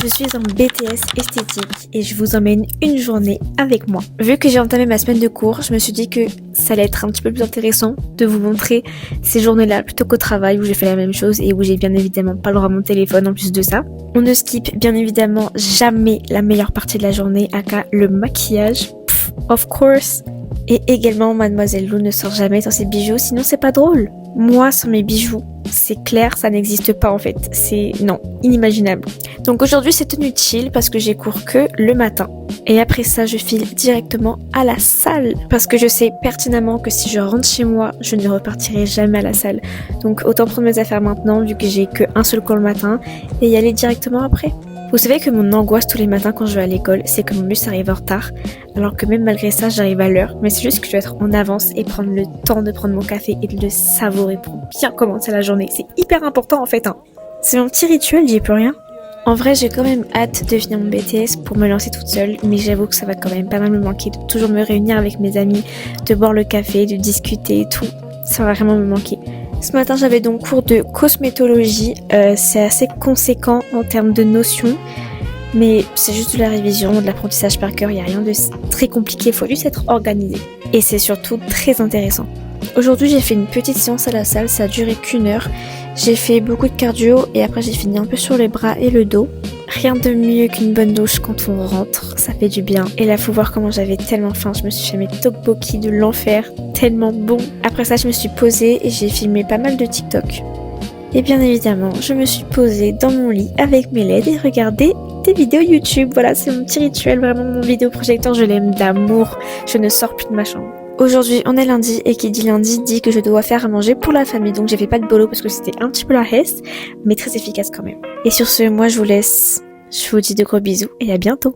Je suis en BTS esthétique et je vous emmène une journée avec moi. Vu que j'ai entamé ma semaine de cours, je me suis dit que ça allait être un petit peu plus intéressant de vous montrer ces journées-là plutôt qu'au travail où j'ai fait la même chose et où j'ai bien évidemment pas le droit à mon téléphone en plus de ça. On ne skip bien évidemment jamais la meilleure partie de la journée, aka le maquillage. Of course. Et également, Mademoiselle Lou ne sort jamais sans ses bijoux, sinon c'est pas drôle. Moi, sans mes bijoux, c'est clair, ça n'existe pas en fait. C'est, non, inimaginable. Donc aujourd'hui, c'est tenue chill parce que j'ai cours que le matin. Et après ça, je file directement à la salle. Parce que je sais pertinemment que si je rentre chez moi, je ne repartirai jamais à la salle. Donc autant prendre mes affaires maintenant, vu que j'ai qu'un seul cours le matin, et y aller directement après. Vous savez que mon angoisse tous les matins quand je vais à l'école, c'est que mon bus arrive en retard, alors que même malgré ça, j'arrive à l'heure. Mais c'est juste que je dois être en avance et prendre le temps de prendre mon café et de le savourer pour bien commencer la journée. C'est hyper important en fait, hein. C'est mon petit rituel, j'y ai plus rien. En vrai, j'ai quand même hâte de finir mon BTS pour me lancer toute seule, mais j'avoue que ça va quand même pas mal me manquer de toujours me réunir avec mes amis, de boire le café, de discuter et tout. Ça va vraiment me manquer. Ce matin, j'avais donc cours de cosmétologie. C'est assez conséquent en termes de notions, mais c'est juste de la révision, de l'apprentissage par cœur. Il n'y a rien de très compliqué, il faut juste être organisé. Et c'est surtout très intéressant. Aujourd'hui, j'ai fait une petite séance à la salle, ça a duré qu'1 heure. J'ai fait beaucoup de cardio et après j'ai fini un peu sur les bras et le dos. Rien de mieux qu'une bonne douche quand on rentre, ça fait du bien. Et là, faut voir comment j'avais tellement faim, je me suis fait mes tteokbokki de l'enfer, tellement bon. Après ça, je me suis posée et j'ai filmé pas mal de TikTok. Et bien évidemment, je me suis posée dans mon lit avec mes LED et regardé des vidéos YouTube. Voilà, c'est mon petit rituel, vraiment mon vidéoprojecteur, je l'aime d'amour, je ne sors plus de ma chambre. Aujourd'hui, on est lundi et qui dit lundi dit que je dois faire à manger pour la famille. Donc j'ai fait pas de bolo parce que c'était un petit peu la hesse, mais très efficace quand même. Et sur ce, moi je vous laisse. Je vous dis de gros bisous et à bientôt.